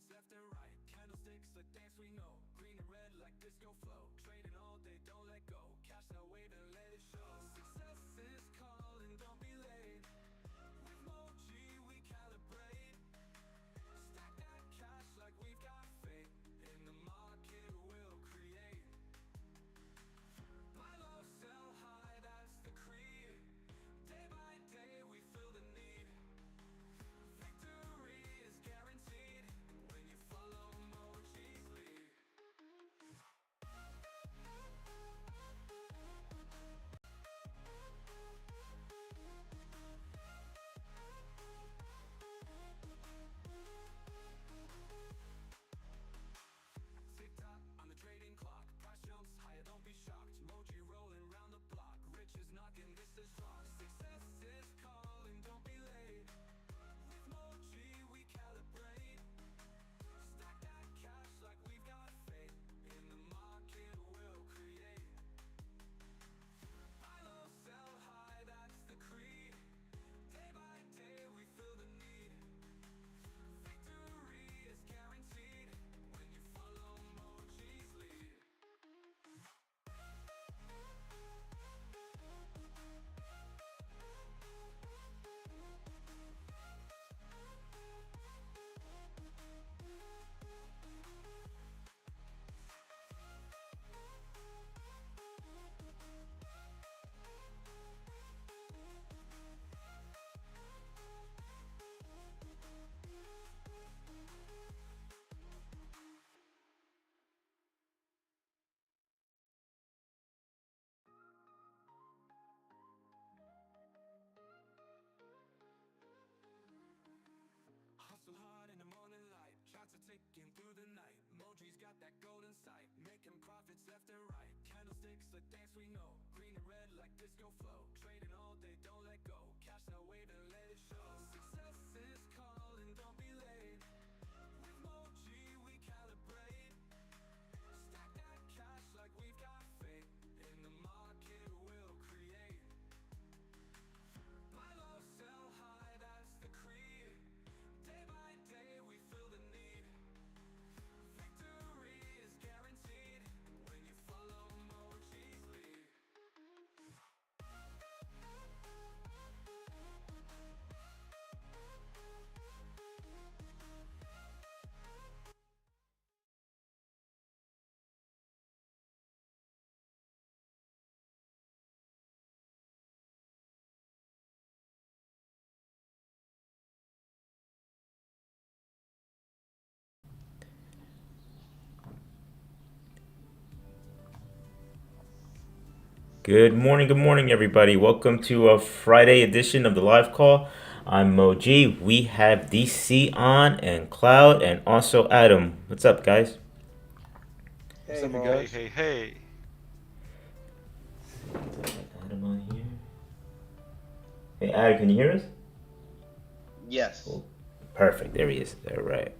left and right, candlesticks a dance we know, green and red like disco flow, trading all day, don't let go, cash that wave and let it show. Success is calling, don't be late. With Moji we calibrate, stack that cash like we've got faith. In the market we'll create. Buy low, sell high, that's the creed. Day by day we feel the need. Victory is guaranteed when you follow Moji's lead. Tick tock on the trading clock, price jumps higher, don't be shocked. Moji rolling round the block, riches knocking, this is rock. Success is calling, don't be late. With Moji we calibrate, stack that cash like we've got faith. In the market we'll create. Buy low, sell high, that's the creed. Day by day we feel the need. Victory is guaranteed when you follow Moji's lead. Hustle hard in the morning light, shots are ticking through the night. Moji's got that golden sight, making profits left and right. Candlesticks a dance we know, green and red like disco flow, trading all day, don't let go, cash that wave and let it show. Success is calling, don't be late. With Moji we calibrate, stack that cash like we've got faith. In the market we'll create. Buy low, sell high, that's the creed. Day by day we feel the need. Victory is guaranteed when you follow Moji's lead. Good morning, everybody. Welcome to a Friday edition of the live call. I'm Moji. We have DC on and Cloud and also Adam. What's up, guys? What's Hey up, you Mo. Hey, guys? hey, hey. Adam on here. Hey, Adam, can you hear us? Yes. Oh, perfect. There he is. All right.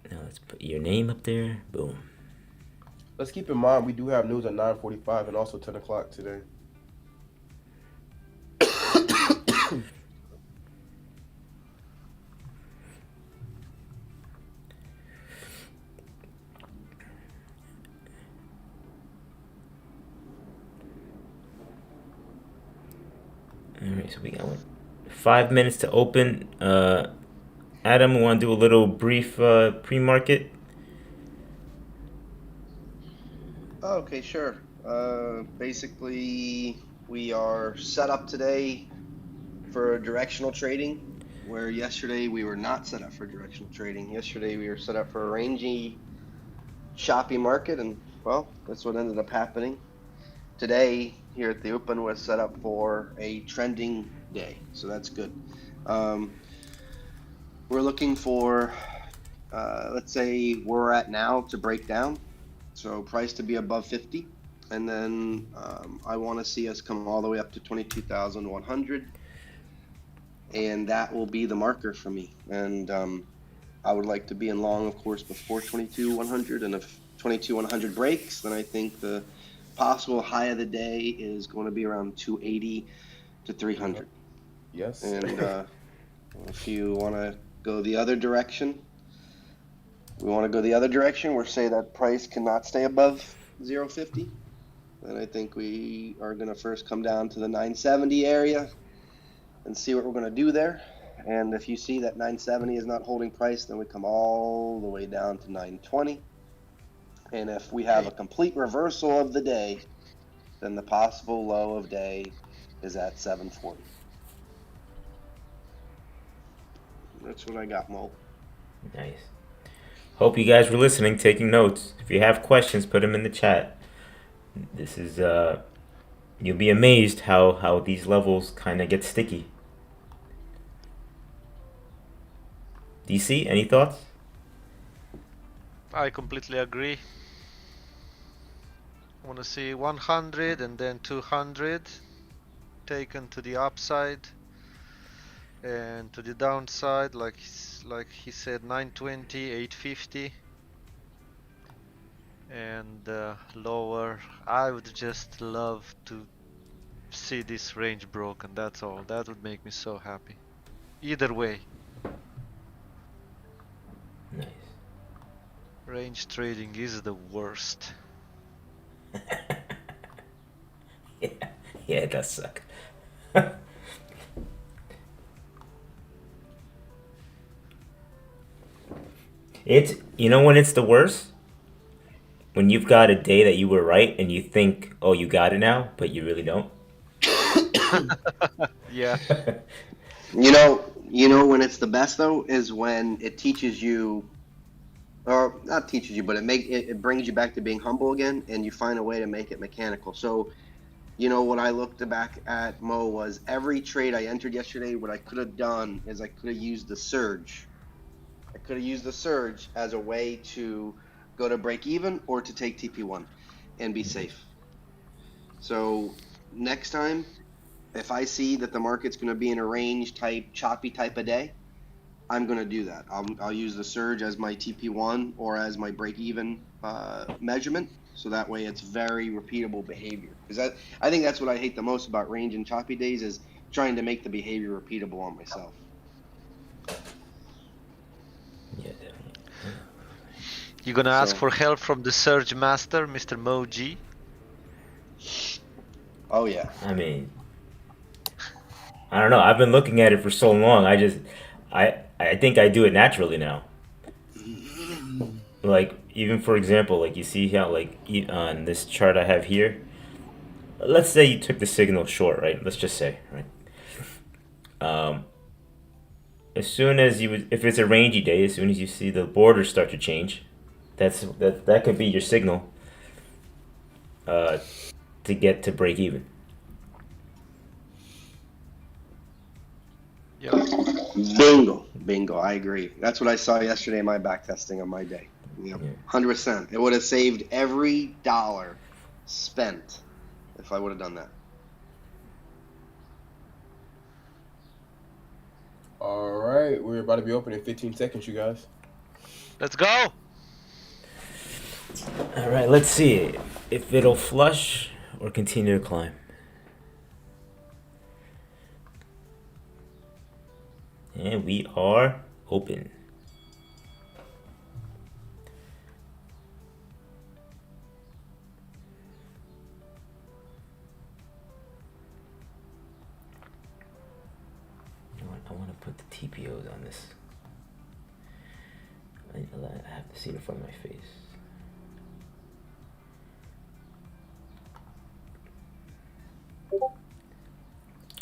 Now let's put your name up there. Boom. Let's keep in mind we do have news at 9:45 and also 10 o'clock today. All right. So we got 5 minutes to open. Adam, we want to do a little brief pre-market. Okay, sure. Basically, we are set up today for directional trading, where yesterday we were not set up for directional trading. Yesterday we were set up for a rangy, choppy market, and well, that's what ended up happening. Today, here at the open, was set up for a trending day, so that's good. We're looking for, let's say we're at now to break down. So price to be above 50. And then I want to see us come all the way up to 22,100. And that will be the marker for me. And I would like to be in long, of course, before 22,100. And if 22,100 breaks, then I think the possible high of the day is going to be around 280 to 300. Yes. And if you want to go the other direction. We want to go the other direction. We're say that price cannot stay above 0.50. Then I think we are going to first come down to the 970 area and see what we're going to do there. And if you see that 970 is not holding price, then we come all the way down to 920. And if we have a complete reversal of the day, then the possible low of day is at 740. That's what I got, Mo. Nice. Hope you guys were listening, taking notes. If you have questions, put them in the chat. This is you'll be amazed how these levels kind of get sticky. DC, any thoughts? I completely agree. I want to see 100 and then 200 taken to the upside, and to the downside, like he said, 920, 850, and lower. I would just love to see this range broken. That's all. That would make me so happy. Either way, Nice. range trading is the worst. Yeah, it does suck. It's, you know when it's the worst? When you've got a day that you were right and you think, oh, you got it now, but you really don't. Yeah. You know when it's the best though is when it teaches you, or not teaches you, but it brings you back to being humble again, and you find a way to make it mechanical. So, what I looked back at, Mo, was every trade I entered yesterday. What I could have done is I could have used the surge. I could have used the surge as a way to go to break even or to take TP1 and be safe. So next time, if I see that the market's going to be in a range type, choppy type of day, I'm going to do that. I'll use the surge as my TP1 or as my break even measurement. So that way it's very repeatable behavior. Because I think that's what I hate the most about range and choppy days is trying to make the behavior repeatable on myself. Yeah, definitely. You gonna ask So- for help from the Surge Master, Mr. Moji? Oh yeah. I mean, I don't know. I've been looking at it for so long. I think I do it naturally now. Like, even for example, like you see how, like, on this chart I have here, let's say you took the signal short, right? Let's just say, right? As soon as if it's a rangy day, as soon as you see the borders start to change, that could be your signal to get to break even. Yeah. Bingo. I agree. That's what I saw yesterday in my back testing on my day. Yep, 100%. It would have saved every dollar spent if I would have done that. All right, we're about to be open in 15 seconds, you guys. Let's go! All right, let's see if it'll flush or continue to climb. And we are open. You know what? I want to put the TPOs on this. I have to see it in front of my face.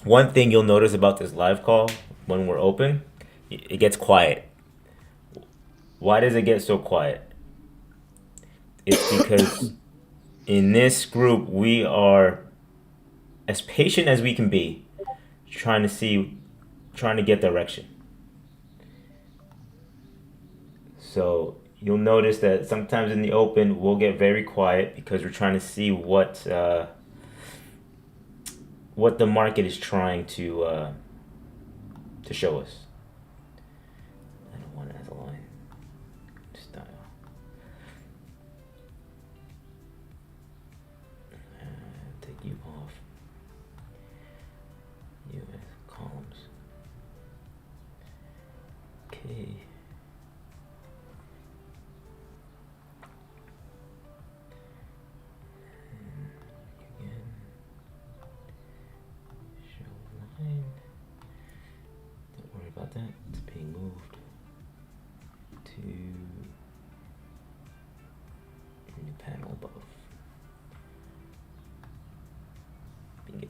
One thing you'll notice about this live call when we're open, it gets quiet. Why does it get so quiet? It's because in this group we are as patient as we can be, trying to get direction. So you'll notice that sometimes in the open we'll get very quiet because we're trying to see what the market is trying to show us. I don't want it as a line style. Take you off. You as columns. Okay. panel above. Bingo.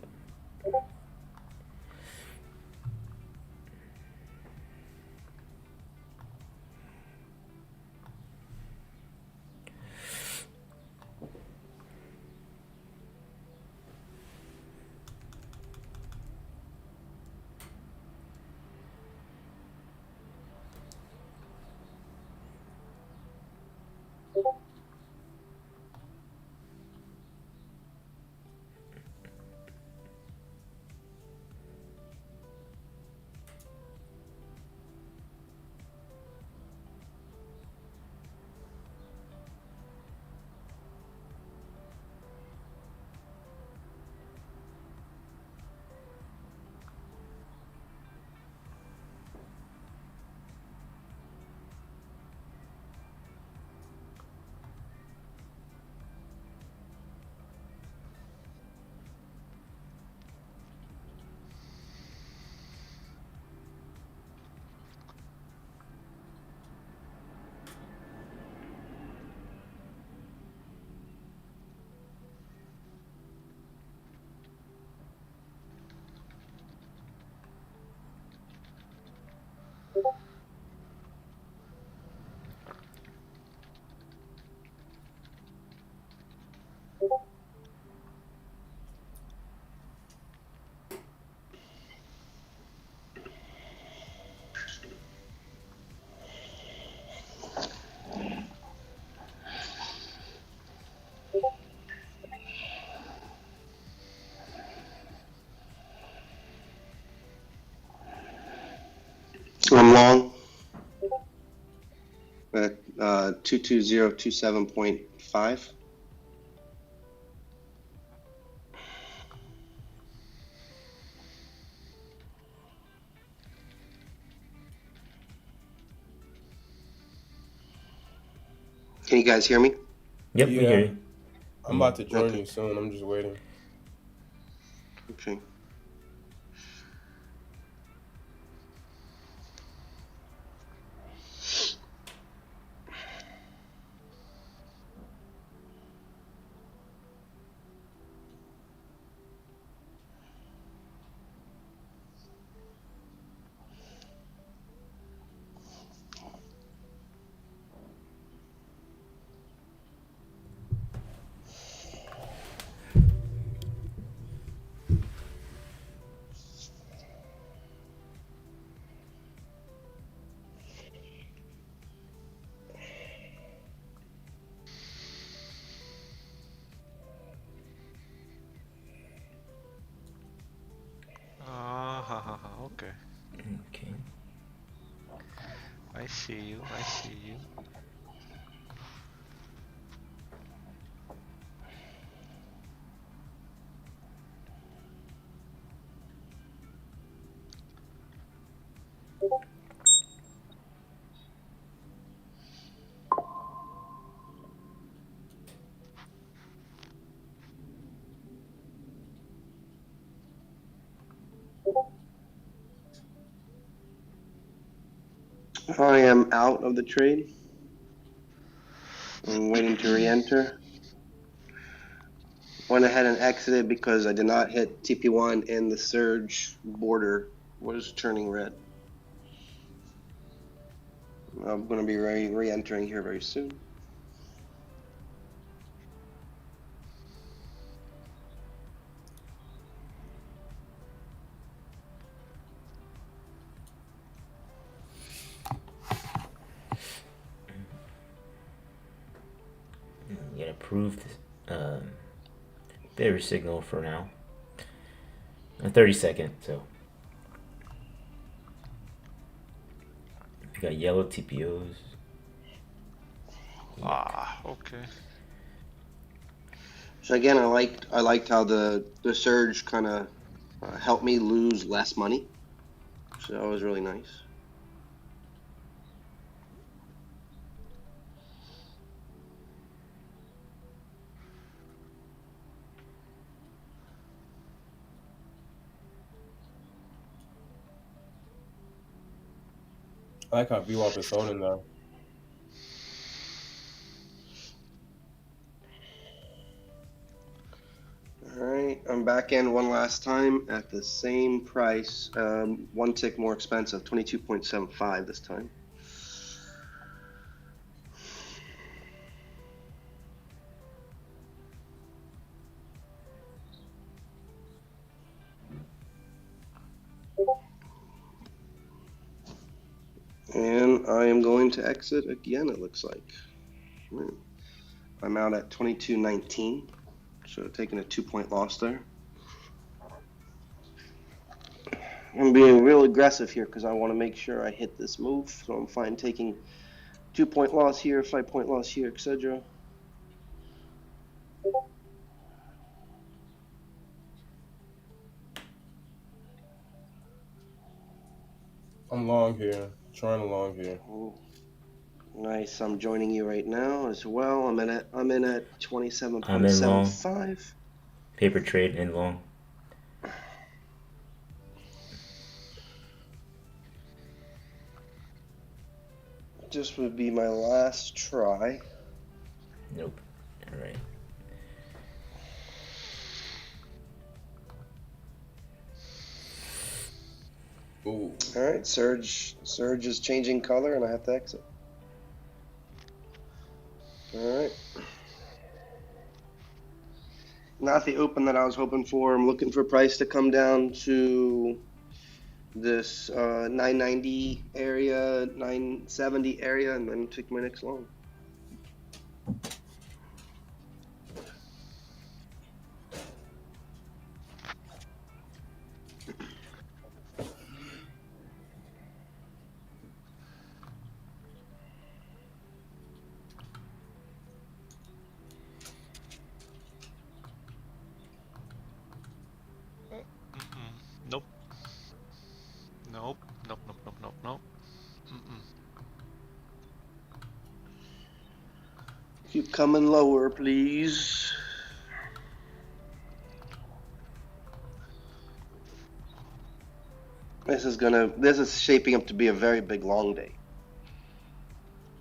I'm long at 22027.5. Can you guys hear me? Yep, we hear you. I'm about to join Okay. you soon. I'm just waiting. Okay. Okay. Okay. I see you. I see you. I am out of the trade. I'm waiting to re-enter. Went ahead and exited because I did not hit TP1 and the surge border was turning red. I'm going to be re-entering here very soon. You got approved bearish signal for now. A 30-second, so. We got yellow TPOs. Okay. So again, I liked how the surge kind of helped me lose less money. So that was really nice. I like how VWAP is holding though. I'm back in one last time at the same price. One tick more expensive, 22.75 this time. And I am going to exit again, it looks like. I'm out at 22.19, so taking a 2-point loss there. I'm being real aggressive here because I want to make sure I hit this move, so I'm fine taking 2-point loss here, 5-point loss here, etc. I'm long here. Trying to long here. Oh, nice. I'm joining you right now as well. I'm in at I'm in long. 27.75. Paper trade and long. This would be my last try. Nope. All right. Ooh. All right, Surge is changing color, and I have to exit. All right. Not the open that I was hoping for. I'm looking for price to come down to this 990 area, 970 area, and then take my next long. Nope. Nope. Nope. Nope. Nope. Nope. Nope. Keep coming lower, please. This is shaping up to be a very big long day.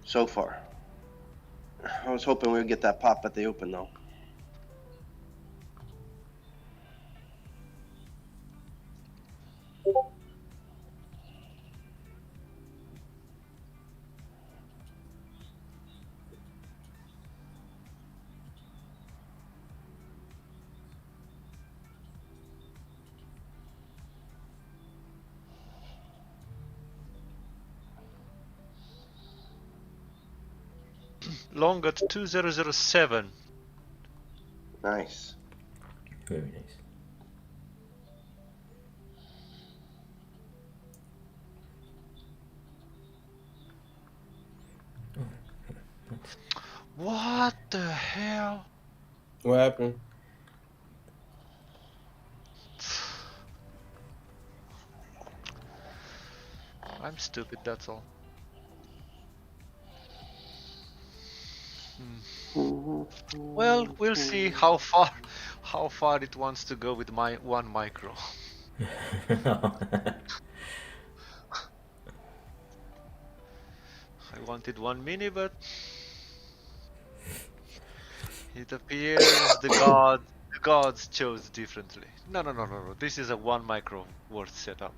So far. I was hoping we would get that pop at the open though. Long at 2007. Nice. Very nice. What the hell? What happened? I'm stupid, that's all. Well, we'll see how far it wants to go with my one micro. I wanted one mini, but it appears the gods chose differently. No. This is a one micro worth setup.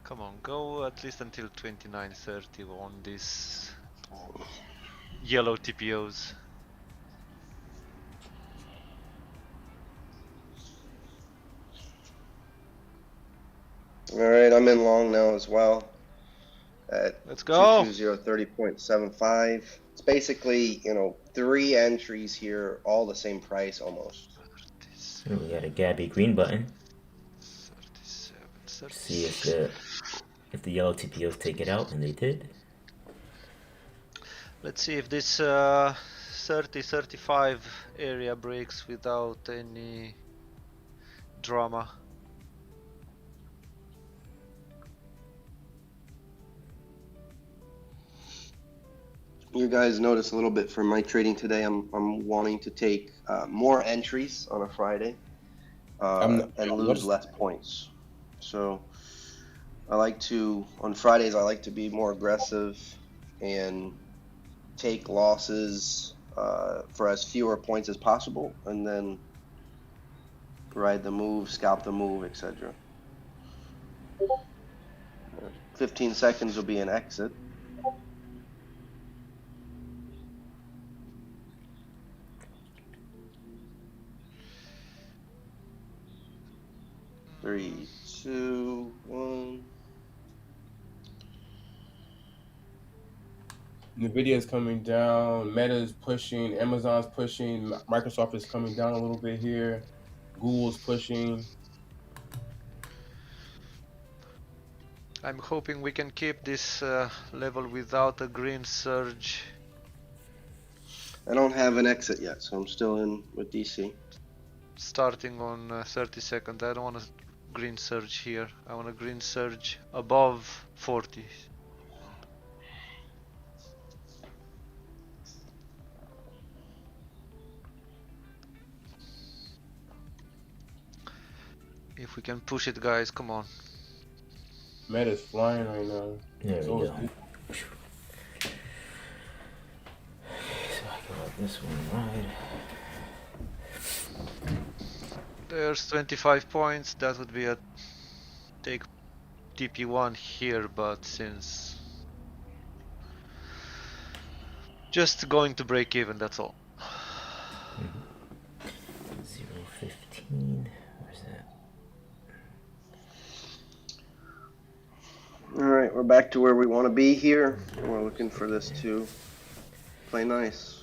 Come on, go at least until 29.30 on this yellow TPOs. All right, I'm in long now as well. At Let's go. 22030.75. It's basically, 3 entries here, all the same price almost. Ooh, we got a Gabby green button. 37. See if the yellow TPOs take it out, and they did. Let's see if this 30-35 area breaks without any drama. You guys notice a little bit from my trading today. I'm wanting to take more entries on a Friday and lose less points. So on Fridays, I like to be more aggressive and take losses for as fewer points as possible, and then ride the move, scalp the move, etc. 15 seconds will be an exit. Three, two, one. Nvidia is coming down. Meta is pushing. Amazon's pushing. Microsoft is coming down a little bit here. Google's pushing. I'm hoping we can keep this level without a green surge. I don't have an exit yet, so I'm still in with DC. Starting on 32nd. I don't want a green surge here. I want a green surge above 40. If we can push it, guys, come on. Meta's flying right now. There we So is go. So I can let this one ride. There's 25 points. That would be a take TP1 here, but since just going to break even, that's all. 0.15. Where's that? All right, we're back to where we want to be here. We're looking for this to play nice.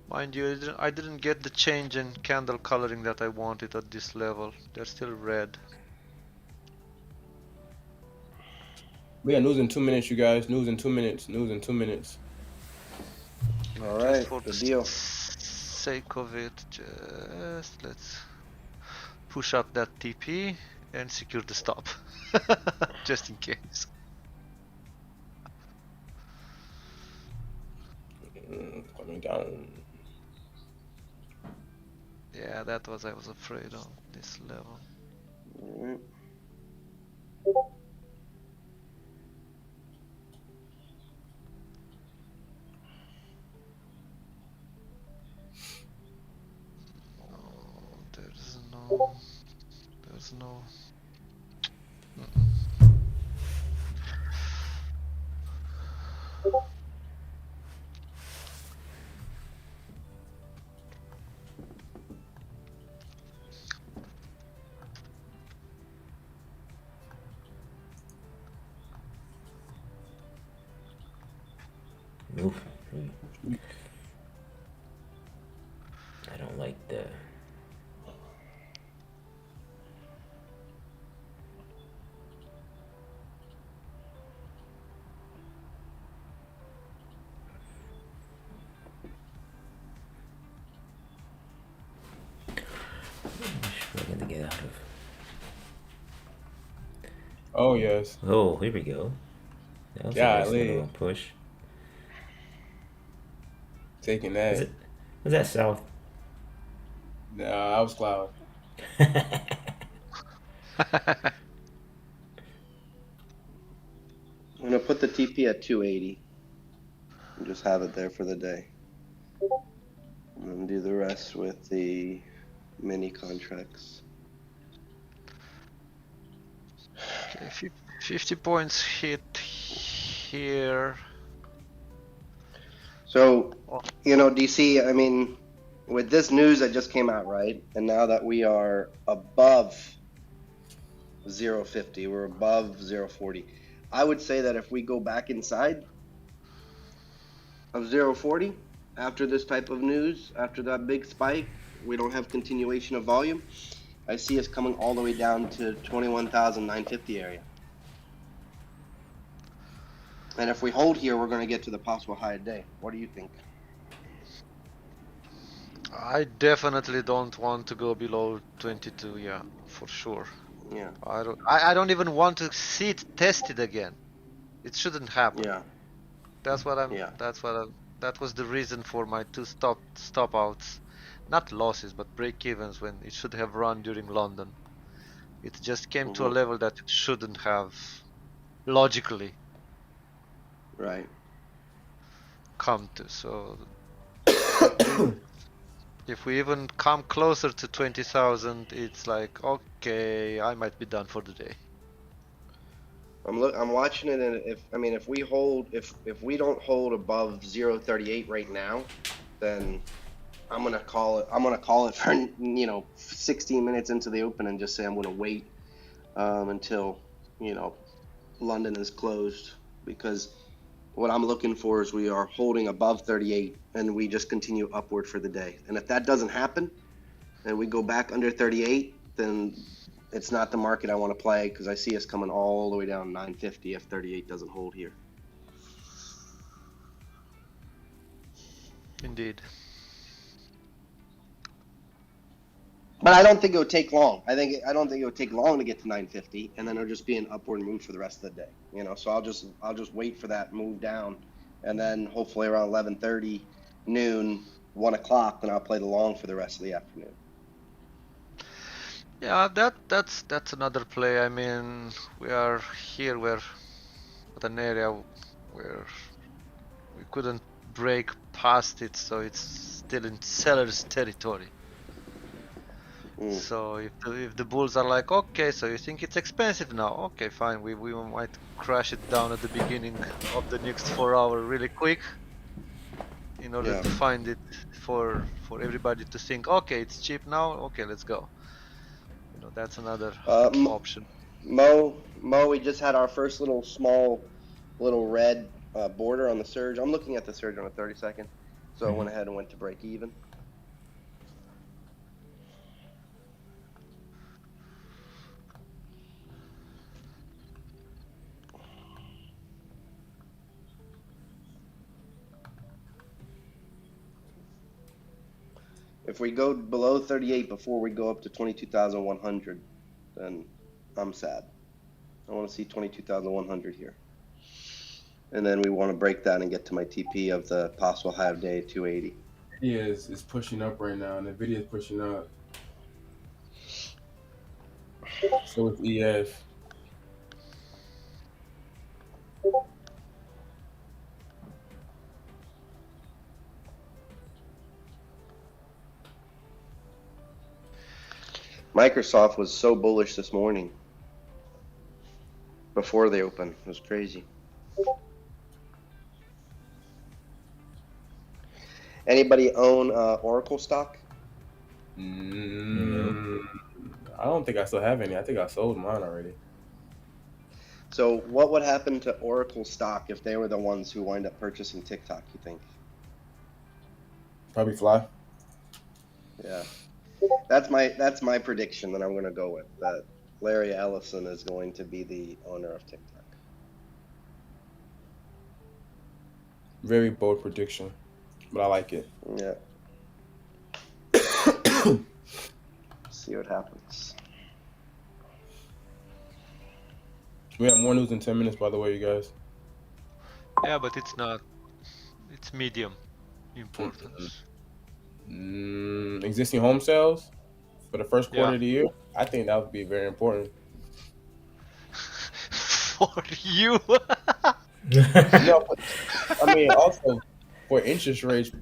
Mind you, I didn't get the change in candle coloring that I wanted at this level. They're still red. We got news in 2 minutes, you guys. News in 2 minutes. News in 2 minutes. All Just right, for good the deal. sake of it, just let's push up that TP and secure the stop. Just in case. Coming down. Yeah, that was I was afraid of this level. All right. Oh, there's no. Move. I don't like the. Struggling to get out of. Oh, yes. Oh, here we go. That was a nice Golly. little push. Taking Is that. it? Was that south? Nah, I was cloud. I'm gonna put the TP at 280 and just have it there for the day. And then do the rest with the mini contracts. Okay, 50 points hit here. So, Oh. DC, I mean, with this news that just came out, right? And now that we are above 0.50, we're above 0.40. I would say that if we go back inside of 0.40 after this type of news, after that big spike, we don't have continuation of volume. I see us coming all the way down to 21,950 area. And if we hold here, we're going to get to the possible high of day. What do you think? I definitely don't want to go below 22, yeah, for sure. Yeah. I don't even want to see it tested again. It shouldn't happen. Yeah. That was the reason for my two stop outs. Not losses, but break-evens when it should have run during London. It just came to a level that it shouldn't have logically Right. come to. So If we even come closer to 20,000, it's like, okay, I might be done for the day. I'm watching it, and if we hold, if we don't hold above 0.38 right now, then I'm gonna call it. I'm gonna call it for 16 minutes into the open and just say I'm gonna wait until London is closed, because what I'm looking for is we are holding above 38 and we just continue upward for the day. And if that doesn't happen and we go back under 38, then it's not the market I want to play, because I see us coming all the way down 950 if 38 doesn't hold here. Indeed. But I don't think it would take long. I don't think it would take long to get to 950, and then it'll just be an upward move for the rest of the day. So I'll just wait for that move down, and then hopefully around 11:30, noon, 1 o'clock, then I'll play the long for the rest of the afternoon. Yeah, that's another play. I mean, we are here where at an area where we couldn't break past it, so it's still in seller's territory. So if the bulls are like, okay, so you think it's expensive now? Okay, fine. We might crash it down at the beginning of the next 4 hour really quick, in order Yeah. to find it for everybody to think, okay, it's cheap now. Okay, let's go. That's another option. Mo, we just had our first little red border on the surge. I'm looking at the surge on a 30-second, so I went ahead and went to break even. If we go below 38 before we go up to 22,100, then I'm sad. I want to see 22,100 here. And then we want to break that and get to my TP of the possible high of day 280. Nvidia is pushing up right now, and Nvidia is pushing up. So is EF. Microsoft was so bullish this morning before they opened. It was crazy. Anybody own Oracle stock? I don't think I still have any. I think I sold mine already. So what would happen to Oracle stock if they were the ones who wind up purchasing TikTok, you think? Probably fly. Yeah. That's my prediction that I'm going to go with, that Larry Ellison is going to be the owner of TikTok. Very bold prediction, but I like it. Yeah. See what happens. We have more news in 10 minutes, by the way, you guys. Yeah, but it's not. It's medium importance. Existing home sales for the first quarter Yeah. of the year. I think that would be very important. For you. No, but, I mean, also for interest rates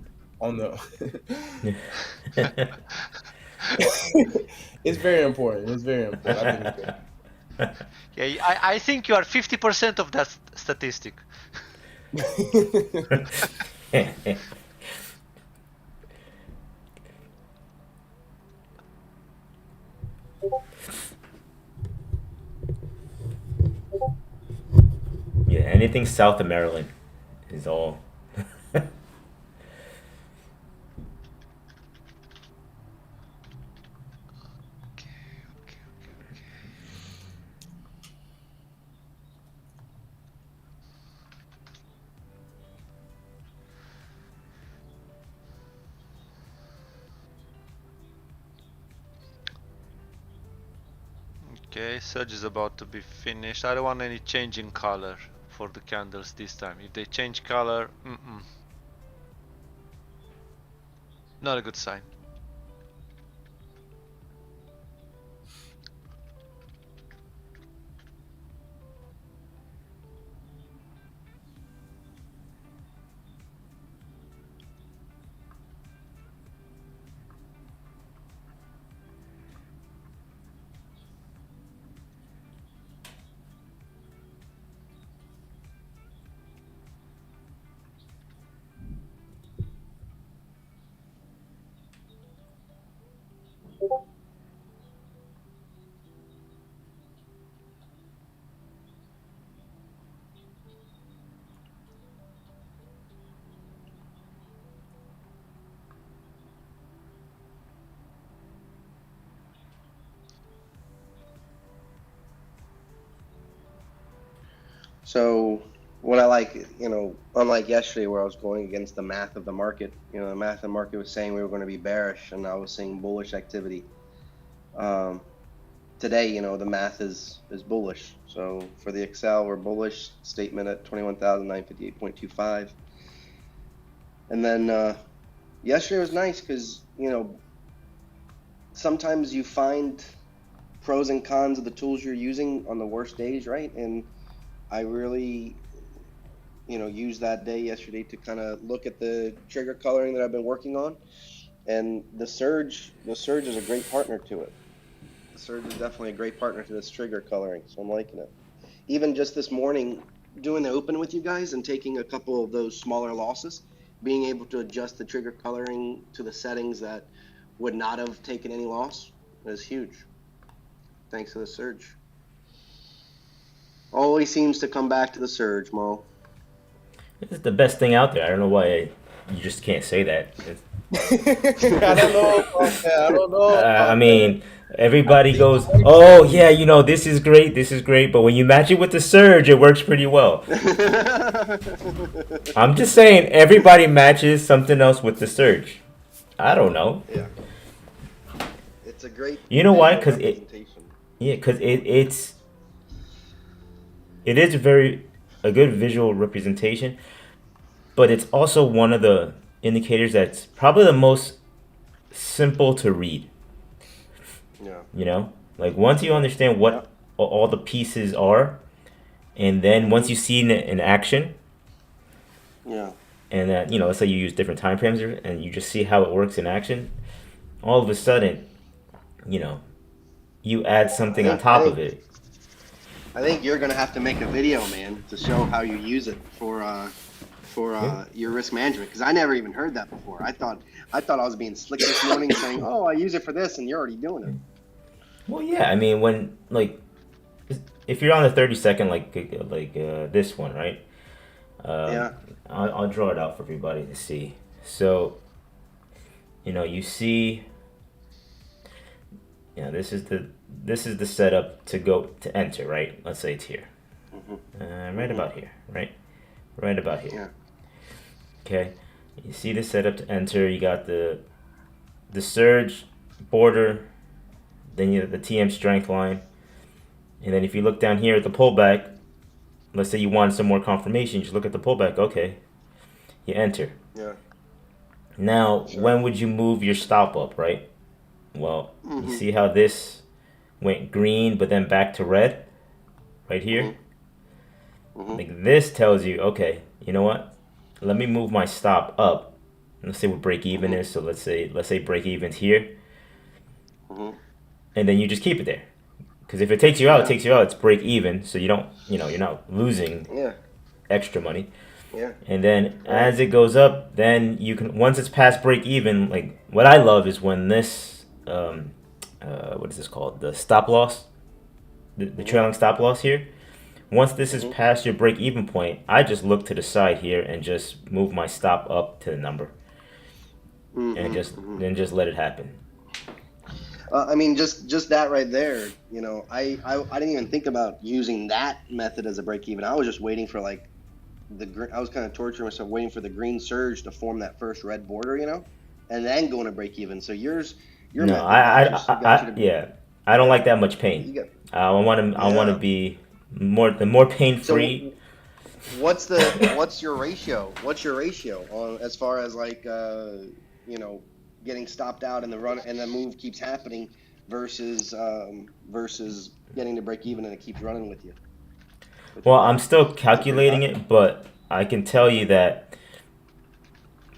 on the. It's very important. It's very important. I think it's very Yeah, I think you are 50% of that statistic. Yeah, anything south of Maryland is all. Okay, surge is about to be finished. I don't want any change in color for the candles this time. If they change color, not a good sign. So what I like, unlike yesterday where I was going against the math of the market, the math of the market was saying we were going to be bearish, and I was seeing bullish activity. Um, Today, the math is bullish. So for the Excel, we're bullish statement at 21,958.25. And then yesterday was nice because, sometimes you find pros and cons of the tools you're using on the worst days, right? And I really, used that day yesterday to kind of look at the trigger coloring that I've been working on. And the surge is a great partner to it. The surge is definitely a great partner to this trigger coloring, so I'm liking it. Even just this morning, doing the open with you guys and taking a couple of those smaller losses, being able to adjust the trigger coloring to the settings that would not have taken any loss is huge. Thanks to the surge. Always seems to come back to the surge, Mo. It's the best thing out there. I don't know why you just can't say that. I don't know about that. I don't know I about mean, that. everybody goes, "Oh yeah, this is great, this is great," but when you match it with the surge, it works pretty well. I'm just saying, everybody matches something else with the surge. I don't know. Yeah. It's a great You know why? visual Because representation. it is a good visual representation, but it's also one of the indicators that's probably the most simple to read. Yeah. Like once you understand Yeah. what all the pieces are, and then once you see it in action, Yeah. and that let's say you use different time frames and you just see how it works in action, all of a sudden, you know, you add something on top of it. I think you're gonna have to make a video, man, to show how you use it for your risk management. Because I never even heard that before. I thought I was being slick this morning, saying, "Oh, I use it for this," and you're already doing it. Well, yeah, I mean, when if you're on the 30-second this one, right? Yeah. I'll draw it out for everybody to see. So, you see, this is the setup to enter, right? Let's say it's here, right about here, right about here. Yeah. Okay, you see the setup to enter. You got the surge border, then you have the TM strength line, and then if you look down here at the pullback, let's say you want some more confirmation, you just look at the pullback. Okay, you enter. Yeah. Now, Sure. when would you move your stop up, right? Well, you see how this went green, but then back to red, right here. Like this tells you, okay, you know what? Let me move my stop up. Let's say what break even is. So let's say break even's here, and then you just keep it there. Because if it takes you out, it takes you out. It's break even, so you don't, you're not losing extra money. Yeah. And then as it goes up, then you can, once it's past break even, like what I love is when this, what is this called? The stop loss, the trailing stop loss here. Once this is past your break even point, I just look to the side here and just move my stop up to the number, and just let it happen. I mean, just that right there. I didn't even think about using that method as a break even. I was just waiting for I was kind of torturing myself, waiting for the green surge to form that first red border, and then going to break even. So your No, method I don't like that much pain. I want to be more pain free. So what's your ratio? What's your ratio on as far as getting stopped out and the run and the move keeps happening versus getting to break even and it keeps running with you? Well, I'm still calculating it, but I can tell you that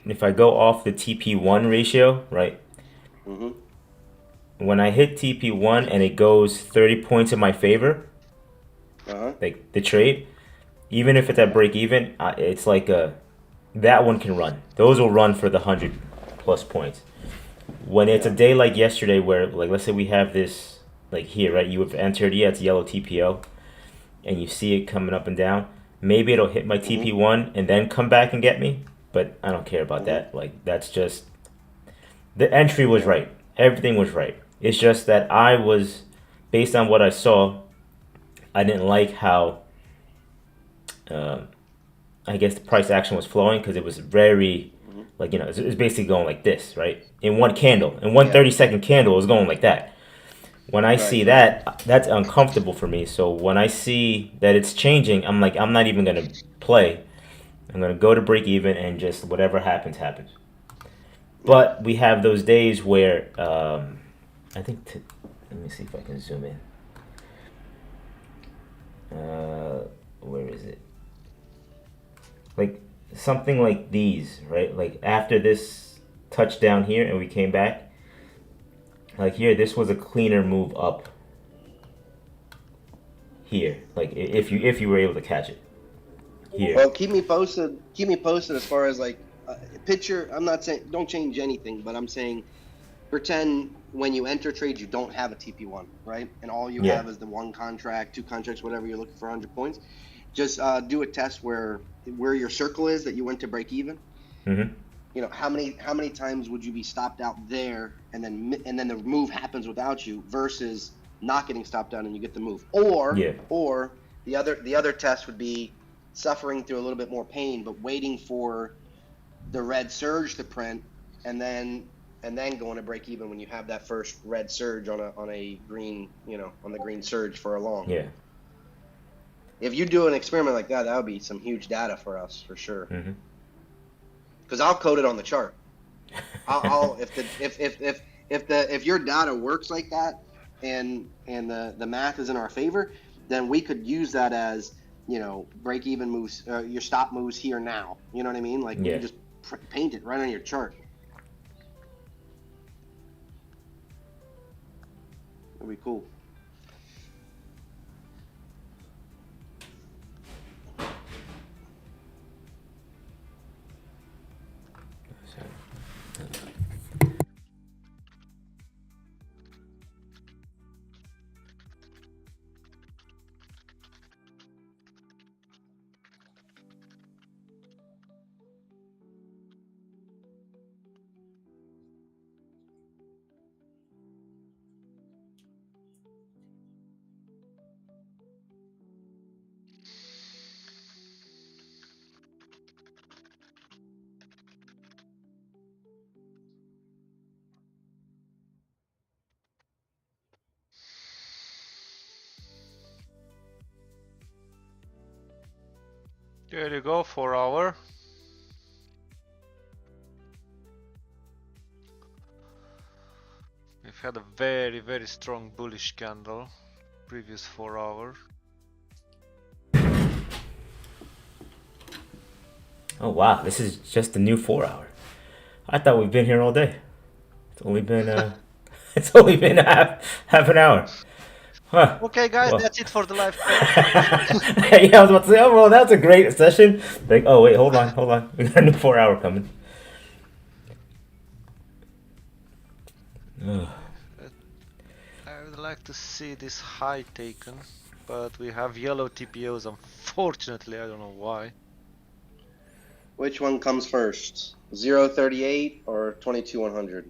if I go off the TP1 ratio, right? When I hit TP1 and it goes 30 points in my favor, like the trade, even if it's at break even, it's like that one can run. Those will run for the 100+ points. When it's a day like yesterday where, let's say we have this, here, right? You have entered, it's yellow TPO, and you see it coming up and down. Maybe it'll hit my TP1 and then come back and get me, but I don't care about that. That's just, the entry was right. Everything was right. It's just that based on what I saw, I didn't like how I guess the price action was flowing because it was very, Mm-hmm. like, it was basically going like this, right? In one candle, in one Yeah. 30-second candle, it was going like that. When I see Right. that, that's uncomfortable for me. So when I see that it's changing, I'm like, I'm not even gonna play. I'm gonna go to break even and just whatever happens, happens. Yeah. But we have those days where I think. Let me see if I can zoom in. Where is it? Like something like these, right? Like after this touchdown here, and we came back. Like here, this was a cleaner move up. Here, like if you were able to catch it. Here. Well, keep me posted. Keep me posted as far as like picture. I'm not saying don't change anything, but I'm saying pretend when you enter trades you don't have a TP1, right? And all you Yeah. have is the one contract, two contracts, whatever you're looking for 100 points. Just do a test where your circle is that you went to break even. Mm-hmm. How many times would you be stopped out there and then the move happens without you versus not getting stopped out and you get the move, Yeah. or the other test would be suffering through a little bit more pain but waiting for the red surge to print and then going to break even when you have that first red surge on a green, on the green surge for a long. Yeah. If you do an experiment like that, that would be some huge data for us for sure. Mm-hmm. Because I'll code it on the chart. I'll if your data works like that and the math is in our favor, then we could use that as break even moves, your stop moves here now. You know what I mean? Like we Yeah. could just paint it right on your chart. It'd be cool. There you go, 4 hour. We've had a very, very strong bullish candle previous 4 hour. Oh wow, this is just the new 4 hour. I thought we've been here all day. It's only been it's only been half an hour. Huh. Okay, guys, Well. that's it for the live call. Yeah, I was about to say, oh well, that's a great session. Like, oh wait, hold on. We got a new 4 hour coming. Ugh. I would like to see this high taken, but we have yellow TPOs, unfortunately, I don't know why. Which one comes first? 0.38 or 22.100?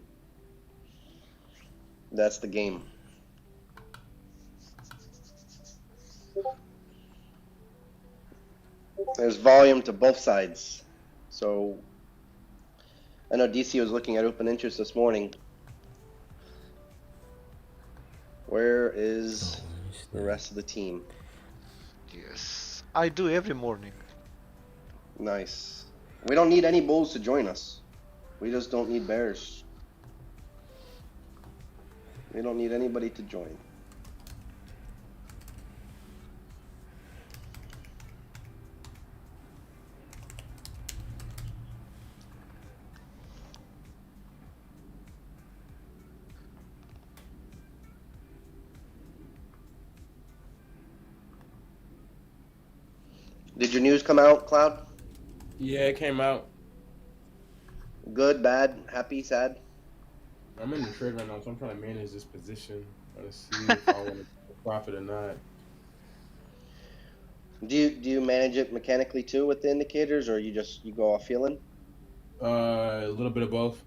That's the game. There's volume to both sides. So I know DC was looking at open interest this morning. Where is the rest of the team? Yes, I do every morning. Nice. We don't need any bulls to join us. We just don't need bears. We don't need anybody to join. Did your news come out, Cloud? Yeah, it came out. Good, bad, happy, sad? I'm in the trade right now, so I'm trying to manage this position. Trying to see if I want to profit or not. Do you manage it mechanically too with the indicators, or you go off feeling? A little bit of both.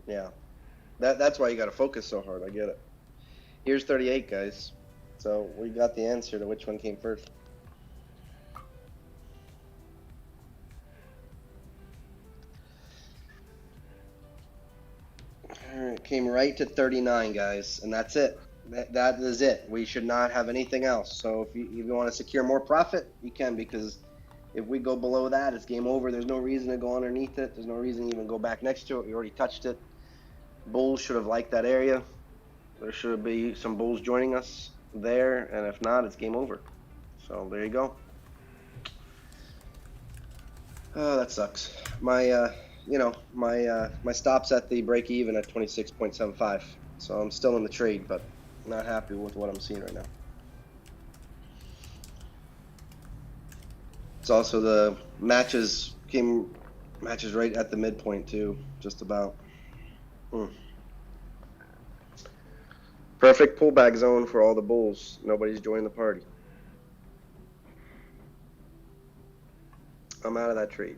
Yeah, that's why you got to focus so hard. I get it. Here's 38, guys. So we got the answer to which one came first. came right to 39, guys, and that's it. That is it. We should not have anything else. So if you want to secure more profit, you can, because if we go below that, it's game over. There's no reason to go underneath it. There's no reason to even go back next to it. We already touched it. Bulls should have liked that area. There should be some bulls joining us there, and if not, it's game over. So there you go. Oh, that sucks. My stop's at the break even at 26.75. So I'm still in the trade, but not happy with what I'm seeing right now. It's also the matches right at the midpoint too, just about. Perfect pullback zone for all the bulls. Nobody's joining the party. I'm out of that trade.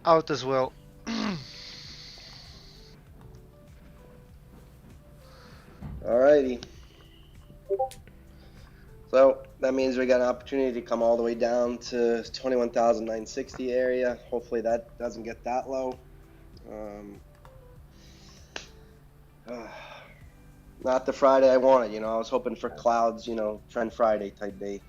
Out as well. Alrighty. So that means we got an opportunity to come all the way down to 21,960 area. Hopefully that doesn't get that low. Not the Friday I wanted, I was hoping for clouds, trend Friday type day.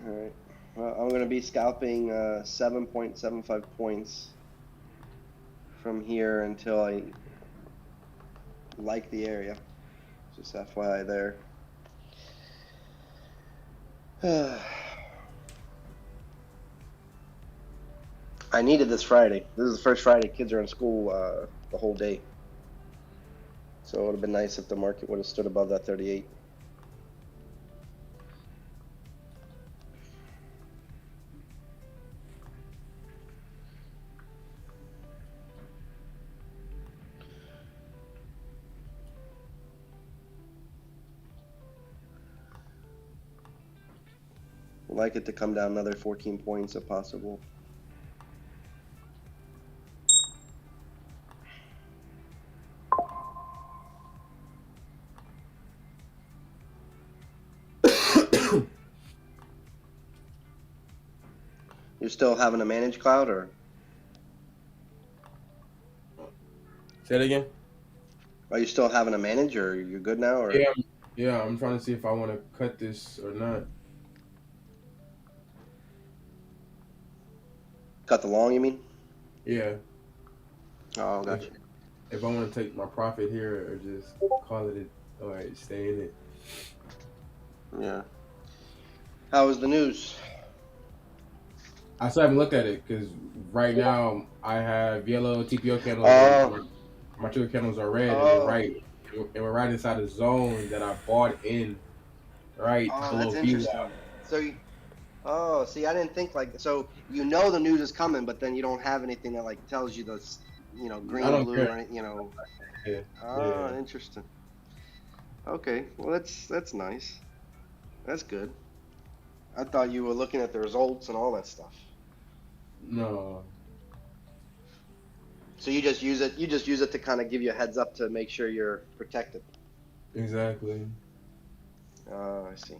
All right. Well, I'm going to be scalping 7.75 points from here until I like the area. Just FYI there. I needed this Friday. This is the first Friday kids are in school the whole day. So it would have been nice if the market would have stood above that 38. I'd like it to come down another 14 points if possible. You're still having a managed cloud, or? Say it again. Are you still having a manage, or you're good now? Or? Yeah, I'm trying to see if I want to cut this or not. Cut the long, you mean? Yeah. Oh, gotcha. If I want to take my profit here or just call it, all right, stay in it. Yeah. How was the news? I still haven't looked at it because right now I have yellow TPO candles. Oh. My trigger candles are red, Oh. and we're right inside the zone that I bought in, right below That's interesting. So, see, I didn't think so. The news is coming, but then you don't have anything that tells you the, green, I don't blue, care. or anything, Yeah. Interesting. Okay, well that's nice. That's good. I thought you were looking at the results and all that stuff. No. So you just use it. You just use it to kind of give you a heads up to make sure you're protected. Exactly. I see.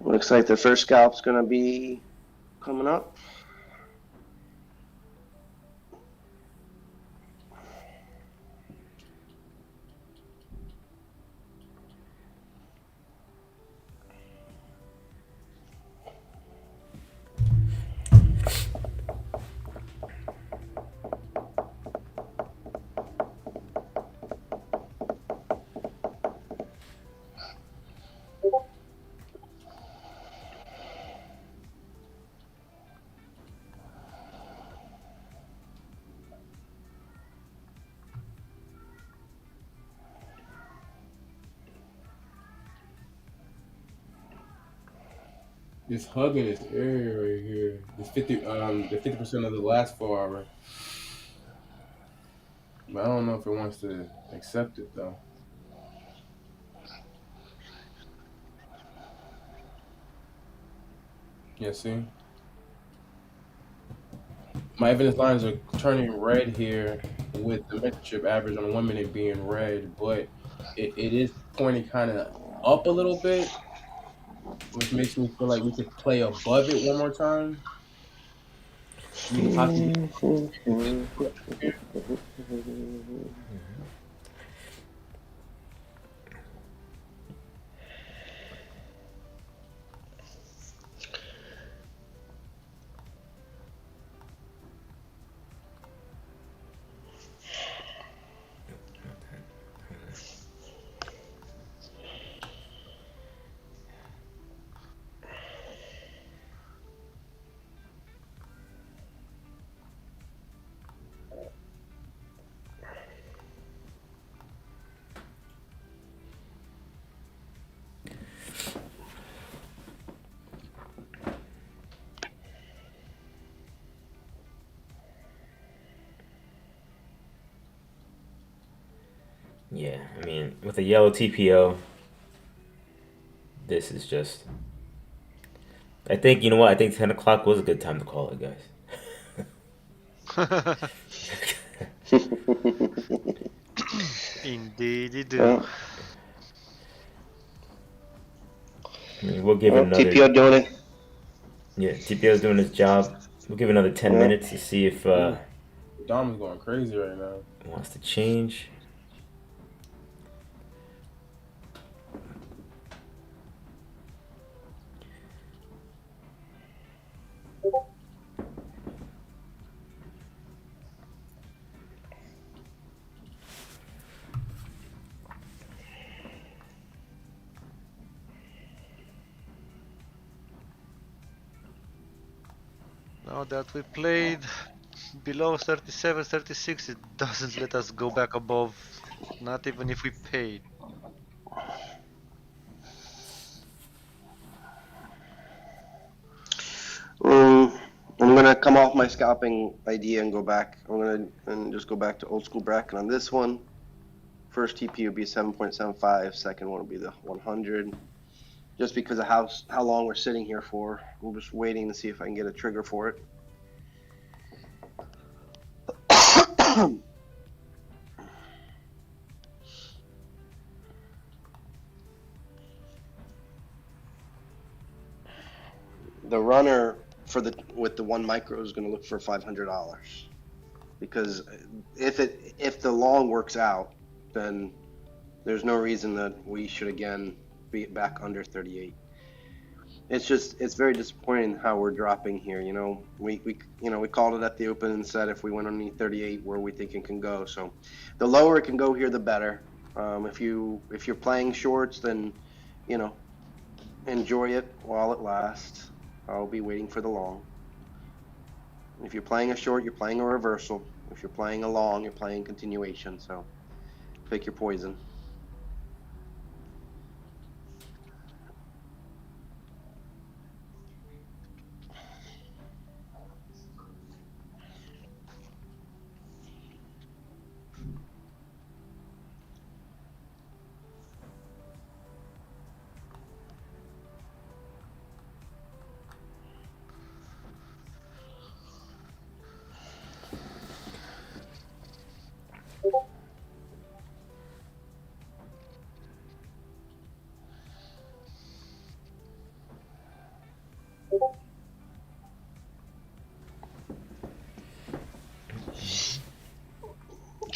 Looks like the first scalp's gonna be coming up. This hugging this area right here. This 50% of the last 4 hour. But I don't know if it wants to accept it though. Yeah, see? My evidence lines are turning red here with the mentorship average on 1 minute being red, but it is pointing kind of up a little bit, which makes me feel like we could play above it one more time. We could possibly get this push here. Yeah, I mean, with a yellow TPO, this is just. I think, you know what? I think 10 o'clock was a good time to call it, guys. Indeed, you do. Well, I mean, we'll give it another. TPO doing it. Yeah, TPO's doing his job. We'll give it another 10 Yeah. minutes to see if Dom is going crazy right now. it wants to change. Now that we played below 37, 36, it doesn't let us go back above, not even if we paid. I'm gonna come off my scalping idea and go back. I'm gonna and just go back to old school bracket on this one. First TP would be 7.75. Second one will be the 100. Just because of how long we're sitting here for, I'm just waiting to see if I can get a trigger for it. The runner for the with the 1 micro is going to look for $500 because if the long works out, then there's no reason that we should again be back under 38. It's very disappointing how we're dropping here. We called it at the open and said if we went underneath 38, where we think it can go. So the lower it can go here, the better. If you're playing shorts, then enjoy it while it lasts. I'll be waiting for the long. If you're playing a short, you're playing a reversal. If you're playing a long, you're playing continuation. So pick your poison.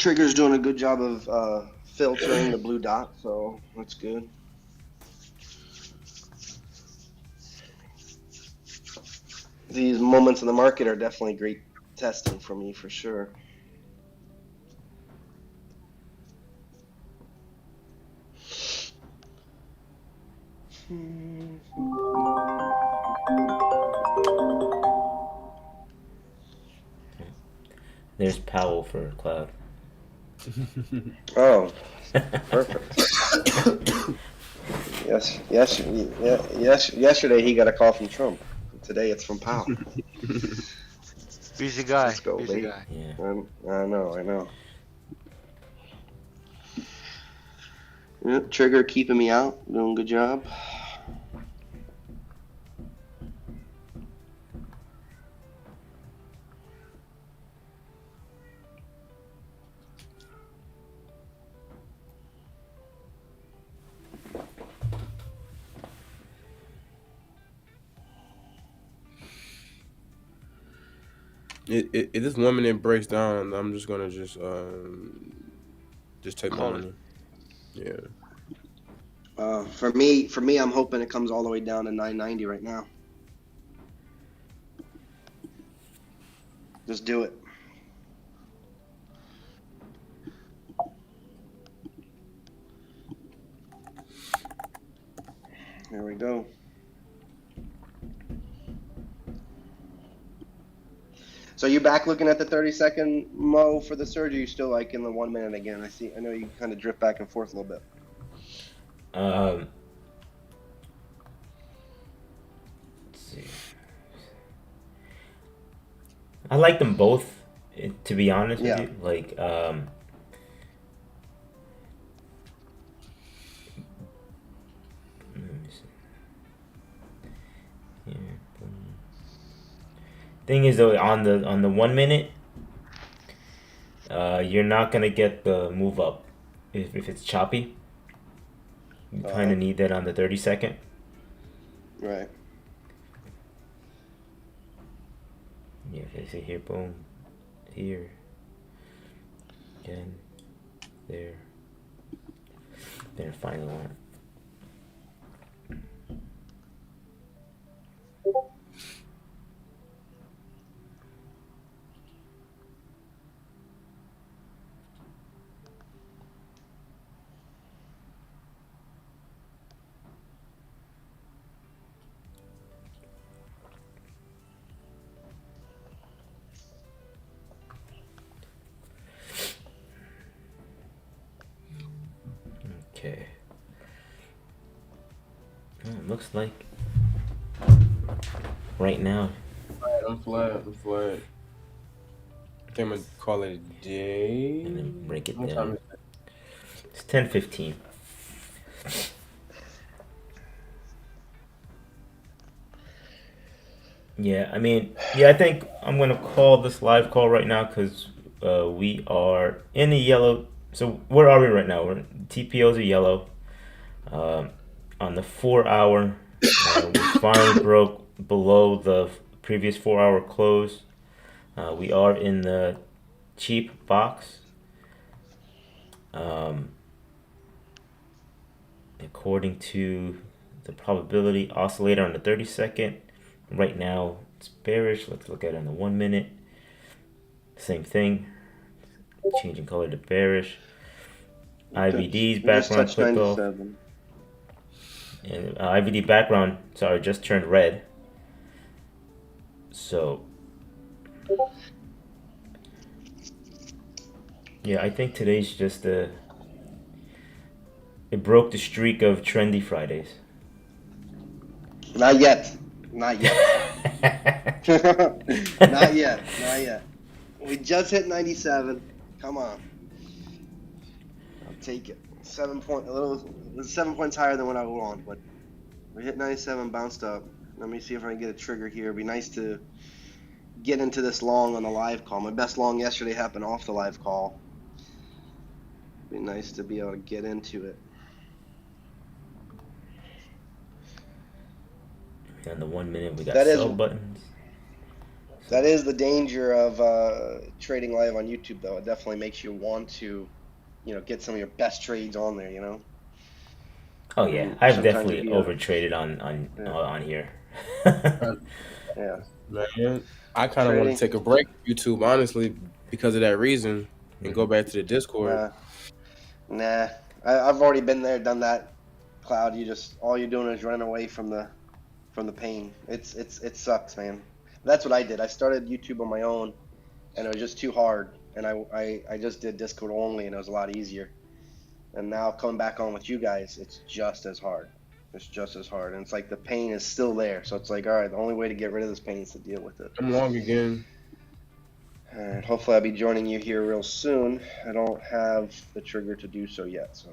Trigger's doing a good job of filtering the blue dot, so that's good. These moments in the market are definitely great testing for me, for sure. There's Powell for Cloud. Oh, perfect. Yesterday he got a call from Trump. Today it's from Powell. Busy guy. Let's go, Busy baby. guy. Yeah. I know. Yep, Trigger keeping me out, doing a good job. If this 1 minute breaks down, I'm just gonna just take my Call money. Yeah. For me, I'm hoping it comes all the way down to 990 right now. Just do it. There we go. So you back looking at the 30-second Mo for the surge, or you still like in the 1 minute again? I know you kind of drift back and forth a little bit. Let's see. I like them both, to be honest with you. Like, let me see. Here, boom. Thing is though, on the 1 minute, you're not gonna get the move up if it's choppy. You kind of need that on the 30-second. Right. Yeah, they say here, boom, here, again, there, then finally one. Okay. It looks like right now. I'm flat. I think I'm gonna call it a day. And then break it What down. time is it? It's 10:15. Yeah, I mean, I think I'm gonna call this live call right now because we are in a yellow. So where are we right now? TPOs are yellow. On the 4 hour, we finally broke below the previous 4 hour close. We are in the cheap box. According to the probability oscillator on the 30-second, right now it's bearish. Let's look at it on the 1 minute. Same thing. Changing color to bearish. IVD's background clicked off. And IVD background, sorry, just turned red. So, yeah, I think today's just it broke the streak of trendy Fridays. Not yet. Not yet. Not yet. We just hit 97. Come on. I'll take it. 7 points higher than what I want, but we hit 97, bounced up. Let me see if I can get a trigger here. It'd be nice to get into this long on the live call. My best long yesterday happened off the live call. It'd be nice to be able to get into it. On the 1 minute, we got sell buttons. So That is the danger of trading live on YouTube, though. It definitely makes you want to, get some of your best trades on there. oh yeah, And I've sometimes if definitely you, over traded on yeah, here. yeah, Man, I kind of want to trading, take a break from YouTube, honestly, because of that reason, and go Mhm. back to the Discord. nah, nah. I've already been there, done that. Cloud, all you're doing is running away from the pain. It sucks, man. That's what I did. I started YouTube on my own, and it was just too hard. And I just did Discord only, and it was a lot easier. And now coming back on with you guys, it's just as hard. It's just as hard, and it's like the pain is still there. So it's like, all right, the only way to get rid of this pain is to deal with it. I'm long again. All right, hopefully I'll be joining you here real soon. I don't have the trigger to do so yet, so.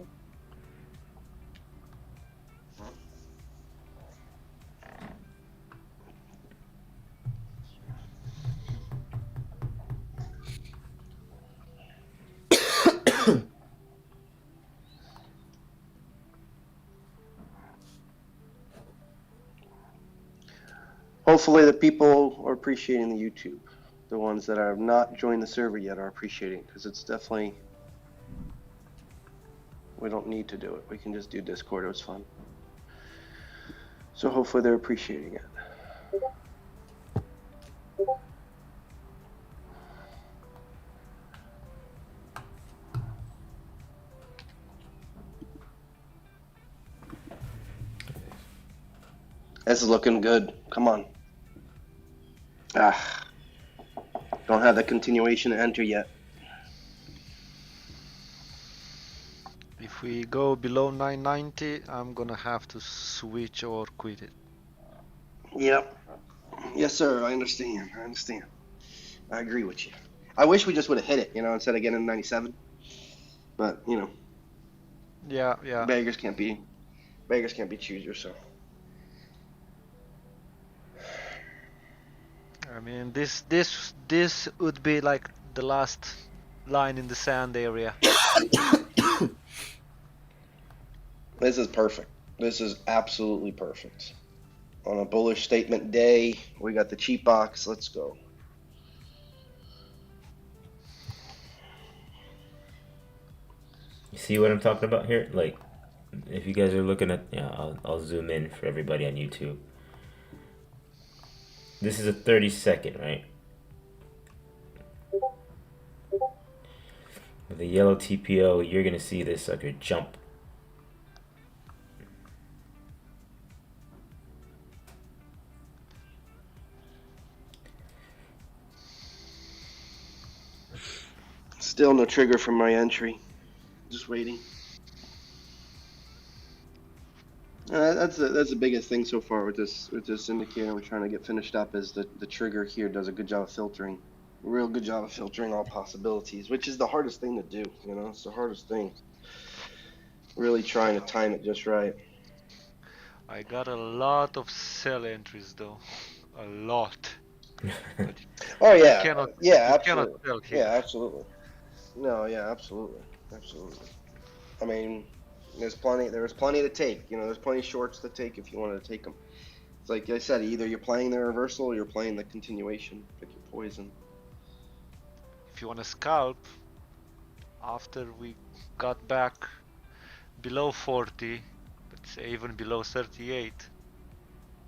Hopefully the people are appreciating the YouTube. The ones that have not joined the server yet are appreciating, because it's definitely, we don't need to do it. We can just do Discord. It was fun. So hopefully they're appreciating it. This is looking good. Come on. Ah, don't have the continuation to enter yet. If we go below 990, I'm gonna have to switch or quit it. Yep. Yes, sir. I understand. I understand. I agree with you. I wish we just would have hit it, instead of getting 97. But Yeah, yeah. beggars can't be choosers. So I mean, this would be like the last line in the sand area. this is perfect. This is absolutely perfect. On a bullish statement day, we got the cheap box. Let's go. You see what I'm talking about here? Like, if you guys are looking at, I'll zoom in for everybody on YouTube. This is a 30-second, right? With the yellow TPO, you're gonna see this sucker jump. Still no trigger from my entry. Just waiting. That's the biggest thing so far with this indicator we're trying to get finished up is the trigger here does a good job of filtering, real good job of filtering all possibilities, which is the hardest thing to do. It's the hardest thing. Really trying to time it just right. I got a lot of sell entries though, a lot. But Oh you yeah, cannot yeah, you cannot absolutely, sell yeah, here. absolutely. No, yeah, absolutely, absolutely. I mean, there was plenty to take. There's plenty of shorts to take if you wanted to take them. It's like I said, either you're playing the reversal or you're playing the continuation. Pick your poison. If you want to scalp, after we got back below 40, let's say even below 38,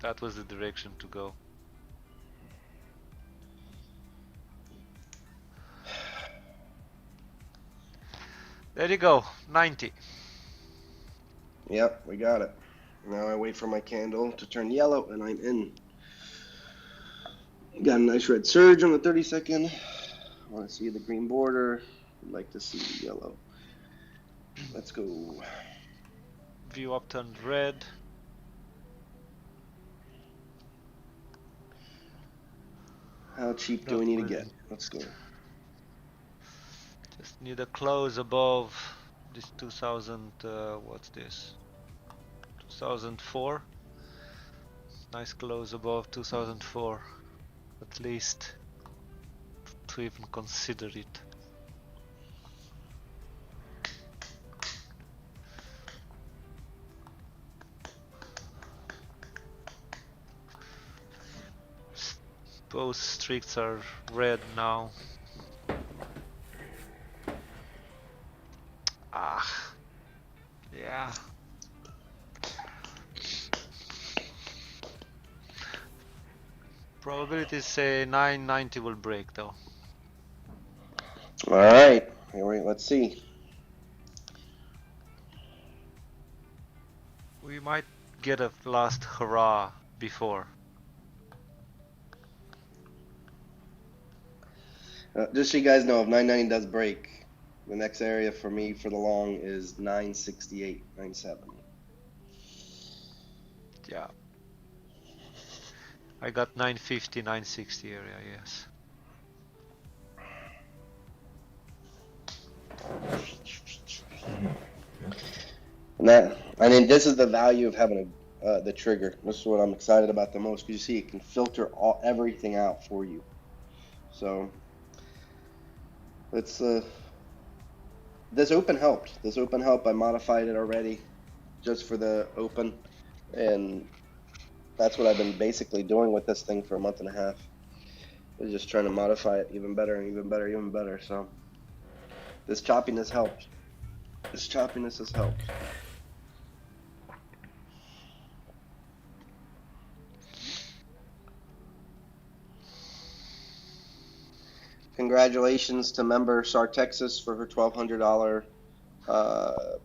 that was the direction to go. There you go, 90. Yep, we got it. Now I wait for my candle to turn yellow and I'm in. Got a nice red surge on the 30-second. I want to see the green border. I'd like to see the yellow. Let's go. View up turned red. How cheap do That we need to was get? it. Let's go. Just need a close above this 2000, what's this? 2004. Nice close above 2004, at least to even consider it. Both streaks are red now. Ah, yeah. Probabilities say 990 will break though. All right, let's see. We might get a last hurrah before. Just so you guys know, if 990 does break, the next area for me for the long is 968, 970. Yeah. I got 950, 960 area, yes. I mean, this is the value of having the trigger. This is what I'm excited about the most, because you see, it can filter everything out for you. So let's. This open helped. This open helped. I modified it already, just for the open, and that's what I've been basically doing with this thing for a month and a half. Is just trying to modify it even better and even better, even better. So this choppiness helped. This choppiness has helped. Congratulations to member Sar Texas for her $1,200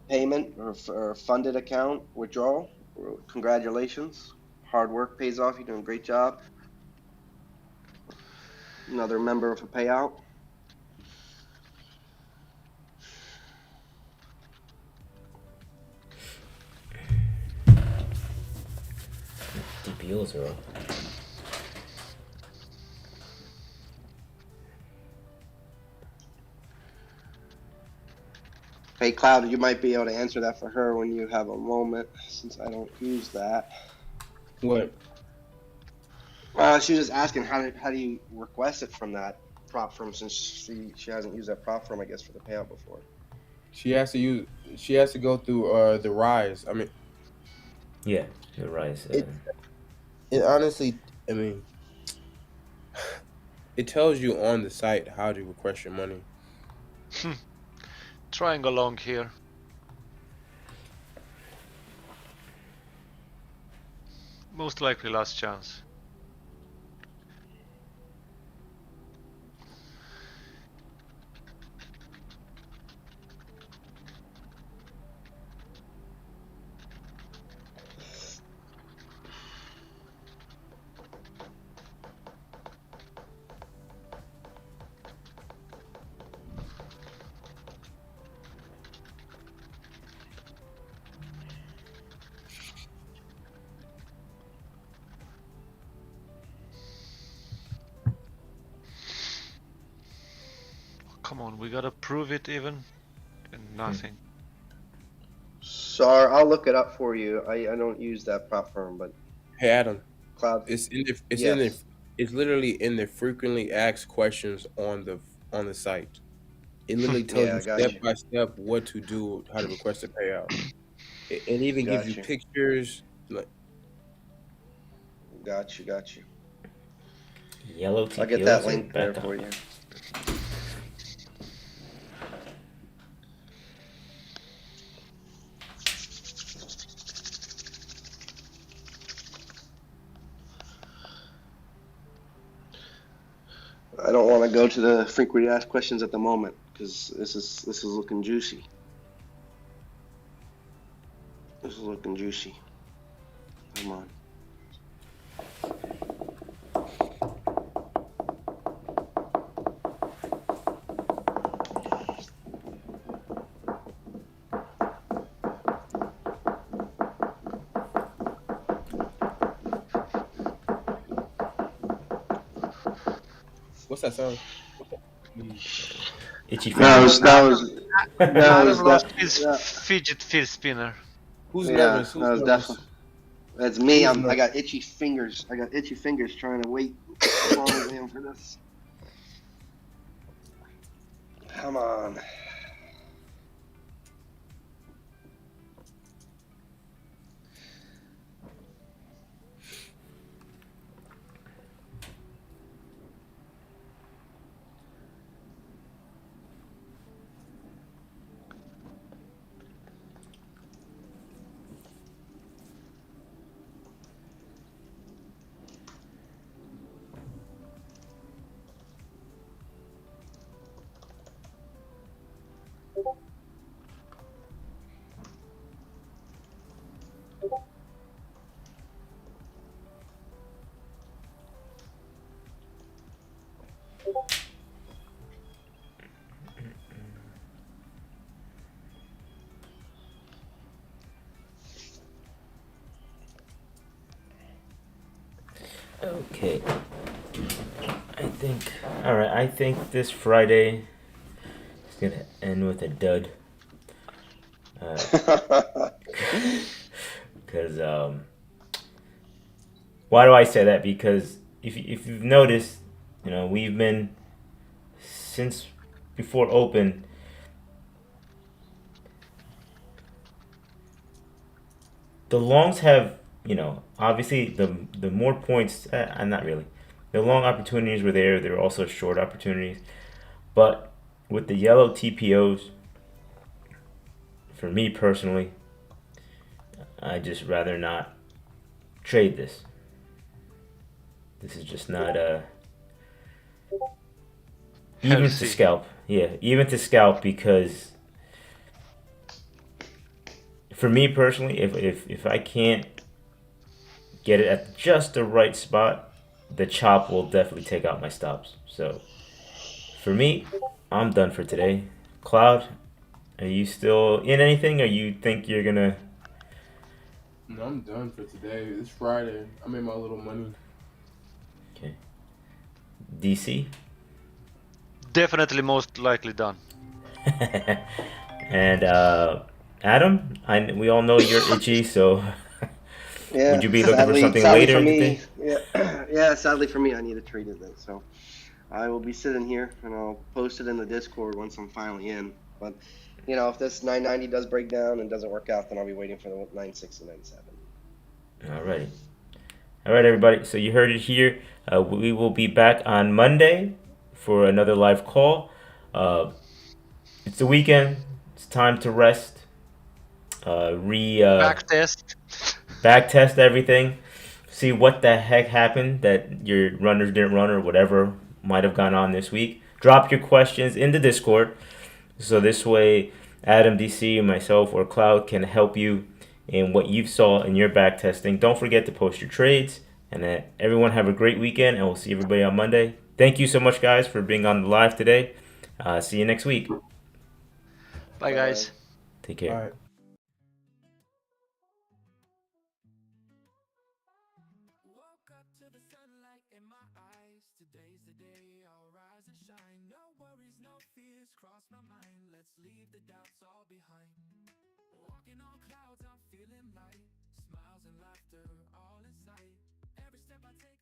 payment or funded account withdrawal. Congratulations. Hard work pays off. You're doing a great job. Another member of a payout. DPOs are up. Hey, Cloud, you might be able to answer that for her when you have a moment, since I don't use that. What? She was just asking how do you request it from that prop firm, since she hasn't used that prop firm, I guess, for the payout before. She has to use. She has to go through the rise. I mean, Yeah, the rise. it honestly. I mean, it tells you on the site how to request your money. Trying along here. Most likely last chance. Come on, we gotta prove it even. And nothing. Sorry, I'll look it up for you. I don't use that prop firm, but Hey Adam, Cloud, it's in the. It's in the. yes, It's literally in the frequently asked questions on the site. It literally tells yeah, you I got step you, by step what to do, how to request a payout. It even gives got you you, pictures. Like, got you, got you. Yellow I'll get that TPOs are link there back for up. you. I don't want to go to the frequently asked questions at the moment, because this is looking juicy. This is looking juicy. Come on. what's that sound? Itchy That fingers. was that was that Adam was lost that. his fidget spinner. Who's Yeah, nervous? that Who's was nervous? definitely. That's me. Who's I nervous? got itchy fingers. I got itchy fingers trying to wait as long as I am for this. Come on. Okay. I think. All right. I think this Friday is gonna end with a dud. Because why do I say that? Because if you've noticed, we've been since before open. The longs have, obviously the more points. Not really. The long opportunities were there. There were also short opportunities, but with the yellow TPOs, for me personally, I just rather not trade this. This is just not even to Healthy. scalp. Yeah, even to scalp because for me personally, if I can't get it at just the right spot, the chop will definitely take out my stops. So for me, I'm done for today. Cloud, are you still in anything, or you think you're gonna? No, I'm done for today. It's Friday. I made my little money. Okay, DC, Definitely most likely done. and Adam. We all know you're itchy, so would Yeah, you be looking for sadly, something sadly later for in the me, day? yeah, yeah, sadly for me, I need a trade today. So I will be sitting here and I'll post it in the Discord once I'm finally in. But if this 990 does break down and doesn't work out, then I'll be waiting for the 960, 97. Alrighty. All right, everybody. So you heard it here. We will be back on Monday for another live call. Uh, it's the weekend. It's time to rest. Back test. Back test everything. See what the heck happened that your runners didn't run or whatever might have gone on this week. Drop your questions in the Discord. So this way, Adam, DC, myself, or Cloud can help you in what you saw in your back testing. Don't forget to post your trades. And everyone have a great weekend, and we'll see everybody on Monday. Thank you so much, guys, for being on the live today. See you next week. Bye, Bye. guys. Take All care. right. Woke up to the sunlight in my eyes. Today's the day I'll rise and shine. No worries, no fears cross my mind. Let's leave the doubts all behind. Walking on clouds, I'm feeling light. Smiles and laughter all in sight. Every step I take